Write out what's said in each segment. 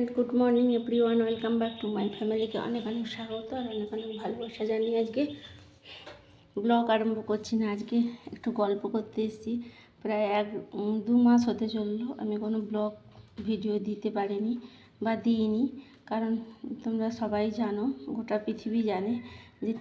Friend, good morning everyone, welcome back to my ফ্যামিলিকে অনেক অনেক স্বাগত আর অনেক অনেক ভালোবাসা জানিয়ে আজকে ব্লগ আরম্ভ করছি না। আজকে একটু গল্প করতে এসেছি। প্রায় 1-2 মাস হতে চললো আমি কোনো ব্লগ ভিডিও দিতে পারিনি বা দিইনি, কারণ তোমরা সবাই জানো, গোটা পৃথিবী জানে যে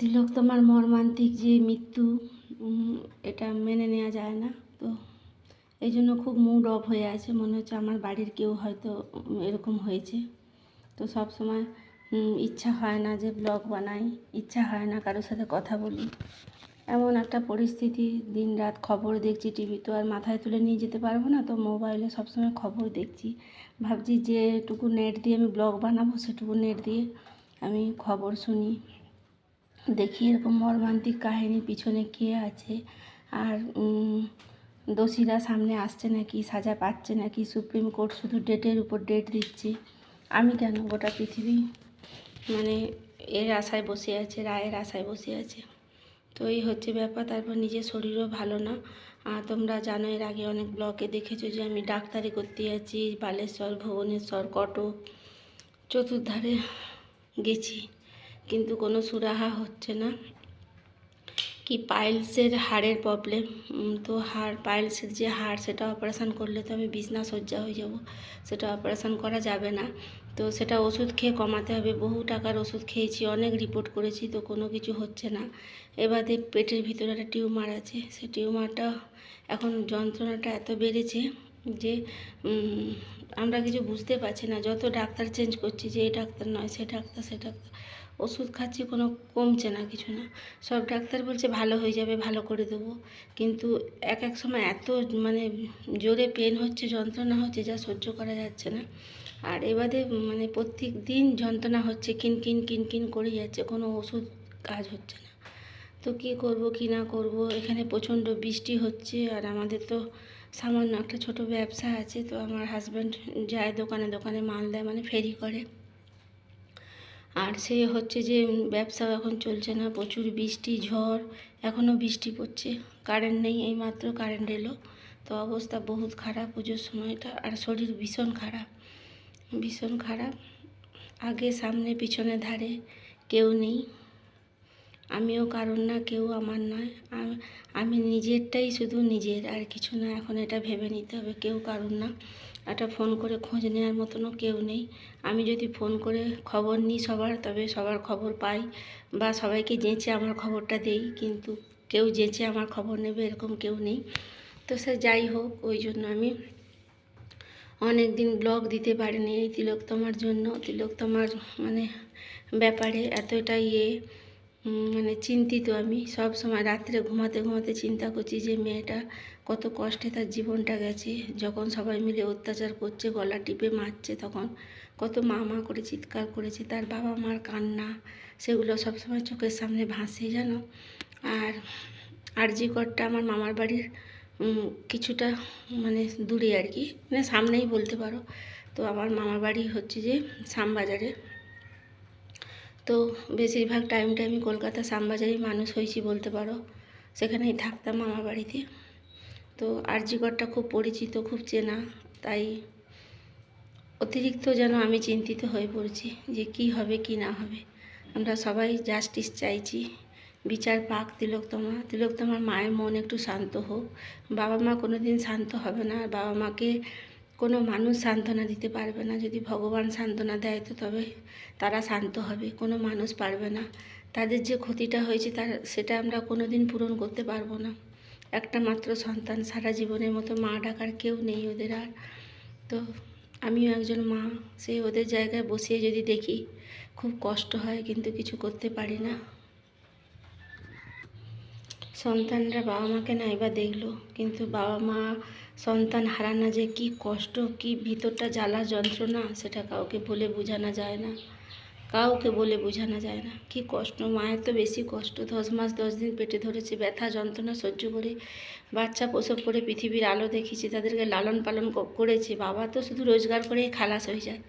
তিলোত্তমার মর্মান্তিক যে মৃত্যু, এটা মেনে নেওয়া যায় না। তো এই জন্য খুব মুড অফ হয়ে আছে, মনে হচ্ছে আমার বাড়ির কেউ হয়তো এরকম হয়েছে। তো সব সময় ইচ্ছা হয় না যে ব্লগ বানাই, ইচ্ছা হয় না কারোর সাথে কথা বলি, এমন একটা পরিস্থিতি। দিন রাত খবর দেখছি, টিভি তো আর মাথায় তুলে নিয়ে যেতে পারবো না, তো মোবাইলে সবসময় খবর দেখছি। ভাবছি যেটুকু নেট দিয়ে আমি ব্লগ বানাবো সেটুকু নেট দিয়ে আমি খবর শুনি, দেখি এরকম মর্মান্তিক কাহিনীর পিছনে কে আছে, আর দোষীরা সামনে আসছে নাকি, সাজা পাচ্ছে নাকি। সুপ্রিম কোর্ট শুধু ডেটের উপর ডেট দিচ্ছে, আমি কেন? গোটা পৃথিবী মানে এর আশায় বসে আছে, রায়ের আশায় বসে আছে। তো এই হচ্ছে ব্যাপার। তারপর নিজের শরীরও ভালো না। তোমরা জানো, এর আগে অনেক ব্লগে দেখেছো যে আমি ডাক্তারি করতে যাচ্ছি, বালেশ্বর, ভুবনেশ্বর, কটক, চতুর্ধারে গেছি, কিন্তু কোনো সুরাহা হচ্ছে না। কি পাইলসের হাড়ের প্রবলেম, তো পাইলসের যে হাড়, সেটা অপারেশান করলে তো আমি বিছনা সজ্জা হয়ে যাব, সেটা অপারেশান করা যাবে না। তো সেটা ওষুধ খেয়ে কমাতে হবে। বহু টাকার ওষুধ খেয়েছি, অনেক রিপোর্ট করেছি, তো কোনো কিছু হচ্ছে না। এবারে পেটের ভিতরে একটা টিউমার আছে, সেই টিউমারটা এখন যন্ত্রণাটা এত বেড়েছে যে আমরা কিছু বুঝতে পারছি না। যত ডাক্তার চেঞ্জ করছি, যে এই ডাক্তার নয়, সে ডাক্তার, ওষুধ খাচ্ছি, কোনো কমছে না, কিছু না। সব ডাক্তার বলছে ভালো হয়ে যাবে, ভালো করে দেবো, কিন্তু এক সময় এত মানে জোরে পেন হচ্ছে, যন্ত্রণা হচ্ছে, যা সহ্য করা যাচ্ছে না। আর এবারে মানে প্রত্যেক দিন যন্ত্রণা হচ্ছে, কিন করে যাচ্ছে, কোনো ওষুধ কাজ হচ্ছে না। তো কী করব কি না করব। এখানে প্রচণ্ড বৃষ্টি হচ্ছে, আর আমাদের তো সামান্য একটা ছোট ব্যবসা আছে। তো আমার হাজব্যান্ড যায় দোকানে দোকানে মাল দেয়, মানে ফেরি করে। আর সে হচ্ছে যে ব্যবসাও এখন চলছে না, প্রচুর বৃষ্টি, ঝড়, এখনও বৃষ্টি পড়ছে, কারেন্ট নেই, এইমাত্র কারেন্ট এলো। তো অবস্থা বহুত খারাপ পুজোর সময়টা, আর শরীর ভীষণ খারাপ। আগে সামনে পিছনে ধারে কেউ নেই, আমিও কারণ না, কেউ আমার নয়, আমি নিজেরটাই শুধু নিজের, আর কিছু না। এখন এটা ভেবে নিতে হবে, কেউ কারণ না। একটা ফোন করে খোঁজ নেওয়ার মতনও কেউ নেই। আমি যদি ফোন করে খবর নিই সবার, তবে সবার খবর পাই, বা সবাইকে যেচে আমার খবরটা দেই, কিন্তু কেউ যেচে আমার খবর নেবে এরকম কেউ নেই। তো সে যাই হোক, ওই জন্য আমি অনেক দিন ব্লগ দিতে পারিনি এই তিলোত্তমার জন্য। তিলোত্তমার মানে ব্যাপারে এতটা মানে চিন্তিত। আমি সব সময় রাত্রে ঘুমাতে ঘুমাতে চিন্তা করছি যে মেয়েটা কত কষ্টে তার জীবনটা গেছে। যখন সবাই মিলে অত্যাচার করছে, গলা টিপে মারছে, তখন কত মা মা করে চিৎকার করেছে। তার বাবা মার কান্না, সেগুলো সবসময় চোখের সামনে ভাসে, জানো। আর আরজি করটা আমার মামার বাড়ির কিছুটা মানে দূরে আর কি, মানে সামনেই বলতে পারো। তো আমার মামার বাড়ি হচ্ছে যে শ্যামবাজারে। তো বেশিরভাগ টাইমটা আমি কলকাতা শ্যামবাজারেই মানুষ হয়েছি বলতে পারো, সেখানেই থাকতাম মামার বাড়িতে। তো আরজি করটা খুব পরিচিত, খুব চেনা, তাই অতিরিক্ত যেন আমি চিন্তিত হয়ে পড়ছি যে কি হবে কি না হবে। আমরা সবাই জাস্টিস চাইছি, বিচার পাক তিলোত্তমার মায়ের মন একটু শান্ত হোক। বাবা মা কোনো দিন শান্ত হবে না, বাবা মাকে কোনো মানুষ সান্ত্বনা দিতে পারবে না। যদি ভগবান সান্ত্বনা দেয় তো তবে তারা শান্ত হবে, কোনো মানুষ পারবে না। তাদের যে ক্ষতিটা হয়েছে সেটা আমরা কোনো দিন পূরণ করতে পারবো না। একটা মাত্র সন্তান, সারা জীবনের মতো মা ডাকার কেউ নেই ওদের আর। তো আমিও একজন মা, সেই ওদের জায়গায় বসিয়ে যদি দেখি খুব কষ্ট হয়, কিন্তু কিছু করতে পারি না। সন্তানরা বাবা মাকে নাইবা দেখলো, কিন্তু বাবা মা সন্তান হারানো যে কি কষ্ট, কি ভিতরটা জ্বালা যন্ত্রণা, সেটা কাউকে বলে বোঝানো যায় না, কি কষ্ট। মায়ের তো বেশি কষ্ট, 10 মাস 10 দিন পেটে ধরেছে, ব্যথা যন্ত্রণা সহ্য করে বাচ্চা প্রসব করে পৃথিবীর আলো দেখিয়েছে, তাদেরকে লালন পালন করেছে। বাবা তো শুধু রোজগার করেই খালাস হয়ে যায়,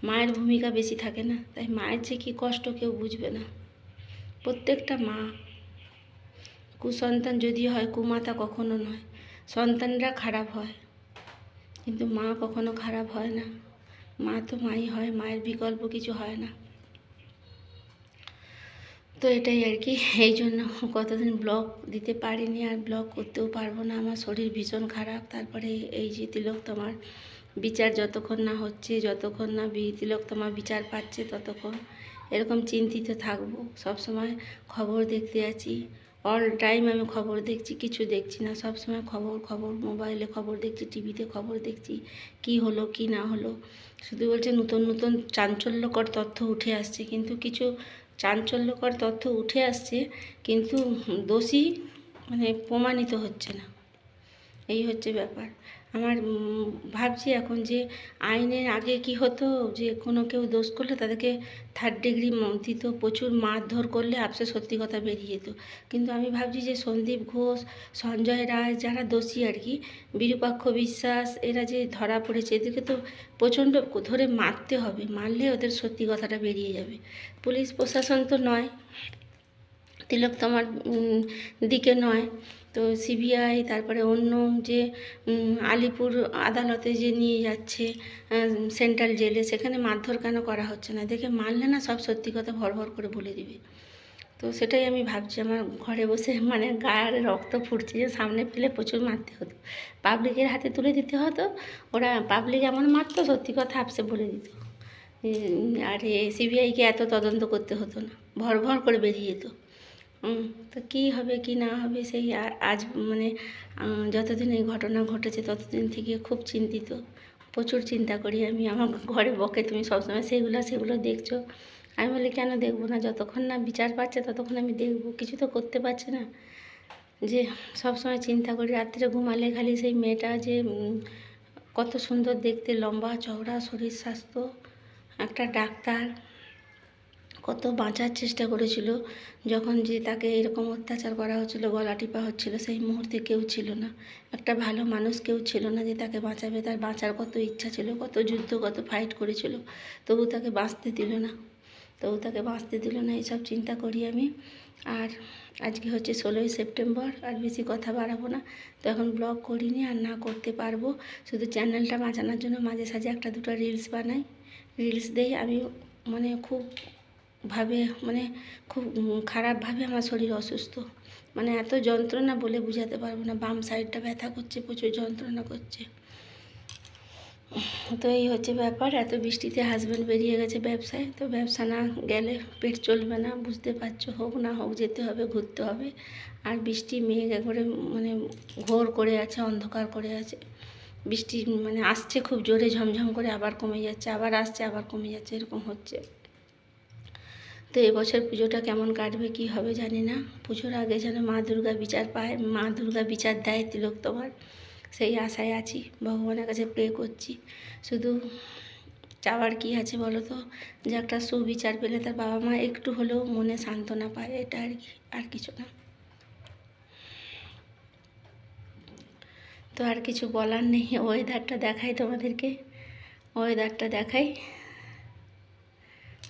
মায়ের ভূমিকা বেশি থাকে না। তাই মায়ের যে কী কষ্ট কেউ বুঝবে না। প্রত্যেকটা মা, কুসন্তান যদি হয়, কুমাতা কখনো নয়, সন্তানরা খারাপ হয়, কিন্তু মা কখনো খারাপ হয় না, মা তো মাই হয়, মায়ের বিকল্প কিছু হয় না। তো এটাই আর কি, এই জন্য কতদিন ব্লগ দিতে পারিনি, আর ব্লগ করতেও পারবো না, আমার শরীর ভীষণ খারাপ। তারপরে এই যে তিলোত্তমার বিচার যতক্ষণ না হচ্ছে, যতক্ষণ না তিলোত্তমা বিচার পাচ্ছে, ততক্ষণ এরকম চিন্তিত থাকবো। সবসময় খবর দেখতে আছি, অল টাইম আমি খবর দেখছি, কিছু দেখছি না, সবসময় খবর খবর, মোবাইলে খবর দেখছি, টিভিতে খবর দেখছি, কি হলো কি না হলো। শুধু বলছে নতুন নতুন চাঞ্চল্যকর তথ্য উঠে আসছে, কিন্তু কিছু চাঞ্চল্যকর তথ্য উঠে আসছে, কিন্তু দোষী মানে প্রমাণিত হচ্ছে না। এই হচ্ছে ব্যাপার। আমার ভাবছি এখন যে আইনের আগে কি হতো, যে কোনো কেউ দোষ করলে তাদেরকে 3rd ডিগ্রি দিত, প্রচুর মারধর করলে আপসে সত্যি কথা বেরিয়ে যেত। কিন্তু আমি ভাবছি যে সন্দীপ ঘোষ, সঞ্জয় রায়, যারা দোষী আর কি, বিরূপাক্ষ বিশ্বাস, এরা যে ধরা পড়েছে, এদেরকে তো প্রচণ্ড ধরে মারতে হবে, মারলে ওদের সত্যি কথাটা বেরিয়ে যাবে। পুলিশ প্রশাসন তো নয়, তিলোত্তমার দিকে নয়, তো সিবিআই, তারপরে অন্য যে আলিপুর আদালতে যে নিয়ে যাচ্ছে সেন্ট্রাল জেলে, সেখানে মারধর কেন করা হচ্ছে না? দেখে মারলে না সব সত্যি কথা ভর ভর করে বলে দিবে। তো সেটাই আমি ভাবছি, আমার ঘরে বসে মানে গায়ের রক্ত ফুটছে, যে সামনে পেলে প্রচুর মারতে হতো, পাবলিকের হাতে তুলে দিতে হতো, ওরা পাবলিক এমন মারতো সত্যি কথা আপসে বলে দিত। আর সিবিআইকে এত তদন্ত করতে হতো না, ভর ভর করে বেরিয়ে যেত। তো কী হবে কি না হবে, সেই আজ মানে যতদিন এই ঘটনা ঘটেছে ততদিন থেকে খুব চিন্তিত, প্রচুর চিন্তা করি আমি। আমার ঘরে বকে, তুমি সবসময় সেগুলো দেখছো। আমি বলি কেন দেখবো না, যতক্ষণ না বিচার পাচ্ছে ততক্ষণ আমি দেখবো, কিছু তো করতে পারছে না। যে সবসময় চিন্তা করি, রাত্রে ঘুমালে খালি সেই মেয়েটা যে কত সুন্দর দেখতে, লম্বা চওড়া, শরীর স্বাস্থ্য, একটা ডাক্তার, কত বাঁচার চেষ্টা করেছিল। যখন যে তাকে এরকম অত্যাচার করা হচ্ছিল, গলা টিপা হচ্ছিল, সেই মুহূর্তে কেউ ছিল না, একটা ভালো মানুষ কেউ ছিল না যে তাকে বাঁচাবে। তার বাঁচার কত ইচ্ছা ছিল, কত যুদ্ধ, কত ফাইট করেছিল, তবু তাকে বাঁচতে দিল না, এইসব চিন্তা করি আমি। আর আজকে হচ্ছে 16ই সেপ্টেম্বর, আর বেশি কথা বাড়াবো না। তো এখন ব্লগ করিনি, আর না করতে পারবো, শুধু চ্যানেলটা বাঁচানোর জন্য মাঝে সাঝে একটা দুটো রিলস বানাই, রিলস দেই। আমি মানে খুব খুব খারাপভাবে আমার শরীর অসুস্থ, মানে এত যন্ত্রণা বলে বোঝাতে পারবো না। বাম সাইডটা ব্যথা করছে, প্রচুর যন্ত্রণা করছে। তো এই হচ্ছে ব্যাপার। এত বৃষ্টিতে হাজব্যান্ড বেরিয়ে গেছে ব্যবসায়, তো ব্যবসা না গেলে পেট চলবে না, বুঝতে পারছো, হোক না হোক যেতে হবে, ঘুরতে হবে। আর বৃষ্টি মেঘ একবারে মানে ঘোর করে আছে, অন্ধকার করে আছে। বৃষ্টি মানে আসছে খুব জোরে, ঝমঝম করে, আবার কমে যাচ্ছে, আবার আসছে, আবার কমে যাচ্ছে, এরকম হচ্ছে। তো এবছর পুজোটা কেমন কাটবে কি হবে জানি না। পুজোর আগে যেন মা দুর্গা বিচার পায়, মা দুর্গা বিচার দেয় তিলোত্তমার, সেই আশায় আছি, ভগবানের কাছে প্রে করছি। শুধু চাওয়ার কি আছে বলো তো, যে একটা সুবিচার পেলে তার বাবা মা একটু হলেও মনে সান্ত্বনা পায়, এটা আর কি, আর কিছু না। তো আর কিছু বলার নেই। ওয়েদারটা দেখাই তোমাদেরকে, ওয়েদারটা দেখাই,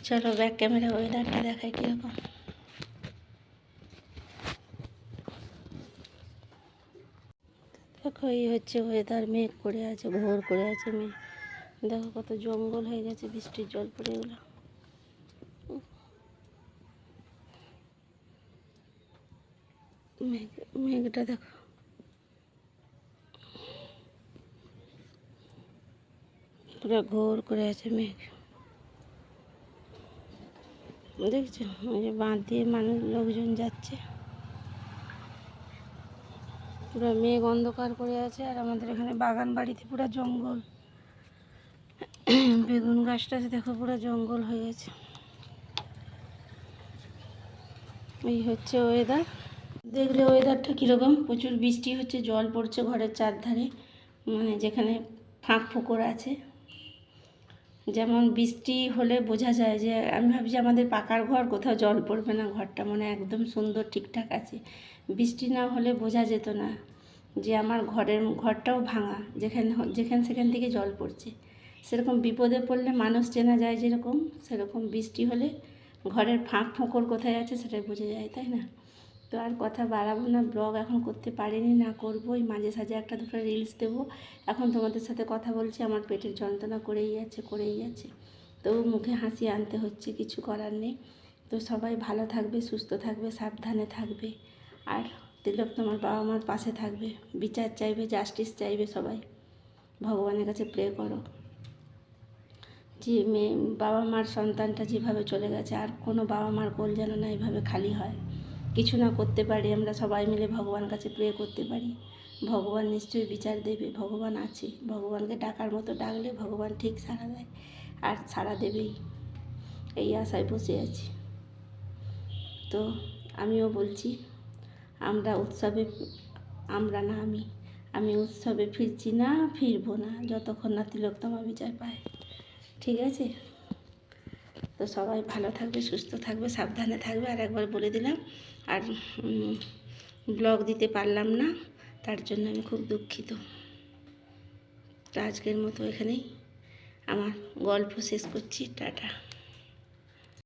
চলো ব্যাক ক্যামেরা ওয়েদারটা দেখাই কীরকম। দেখো এই হচ্ছে ওয়েদার, মেঘ করে আছে, ঘোর করে আছে মেঘ। দেখো কত জঙ্গল হয়ে গেছে, বৃষ্টির জল পড়ে গেলো। মেঘটা দেখো, পুরো ঘোর করে আছে মেঘ, দেখছো? ওই যে বাঁধ দিয়ে লোকজন যাচ্ছে, পুরো মেঘ অন্ধকার করে আছে। আর আমাদের এখানে বাগান বাড়িতে পুরো জঙ্গল, বেগুন গাছটা দেখো পুরো জঙ্গল হয়ে গেছে। এই হচ্ছে ওয়েদার, দেখলে ওয়েদারটা কীরকম, প্রচুর বৃষ্টি হচ্ছে, জল পড়ছে ঘরের চারধারে, মানে যেখানে ফাঁক ফোকর আছে। যেমন বৃষ্টি হলে বোঝা যায় যে, আমি ভাবছি আমাদের পাকার ঘর, কোথাও জল পড়বে না, ঘরটা মানে একদম সুন্দর ঠিকঠাক আছে। বৃষ্টি না হলে বোঝা যেত না যে আমার ঘরটাও ভাঙা, যেখান সেখান থেকে জল পড়ছে। সেরকম বিপদে পড়লে মানুষ চেনা যায় যেরকম, সেরকম বৃষ্টি হলে ঘরের ফাঁক ফোকর কোথায় আছে সেটাই বোঝা যায়, তাই না? তো আর কথা বাড়াবো না, ব্লগ এখন করতে পারিনি, না করবো, ওই মাঝে সাঝে একটা দুটো রিলস দেবো। এখন তোমাদের সাথে কথা বলছি, আমার পেটের যন্ত্রণা করেই যাচ্ছে। তো মুখে হাসি আনতে হচ্ছে, কিছু করার নেই। তো সবাই ভালো থাকবে, সুস্থ থাকবে, সাবধানে থাকবে। আর তিলক তোমার বাবা মার পাশে থাকবে, বিচার চাইবে, জাস্টিস চাইবে সবাই। ভগবানের কাছে প্রে করো যে মেয়ে বাবা মার সন্তানটা যেভাবে চলে গেছে, আর কোনো বাবা মার কোল যেন না এভাবে খালি হয়। কিছু না করতে পারি, আমরা সবাই মিলে ভগবান কাছে প্রে করতে পারি। ভগবান নিশ্চয়ই বিচার দেবে, ভগবান আছে। ভগবানকে ডাকার মতো ডাকলে ভগবান ঠিক সাড়া দেয়, আর সাড়া দেবেই, এই আশায় বসে আছি। তো আমিও বলছি, আমরা উৎসবে, আমরা না আমি উৎসবে ফিরছি না, ফিরবো না যতক্ষণ না তিলোত্তমা বিচার পায়। ঠিক আছে? তো সবাই ভালো থাকবে, সুস্থ থাকবে, সাবধানে থাকবে। আর একবার বলে দিলাম, আর ব্লগ দিতে পারলাম না, তার জন্য আমি খুব দুঃখিত। তো আজকের মতো এখানেই আমার গল্প শেষ করছি। টাটা।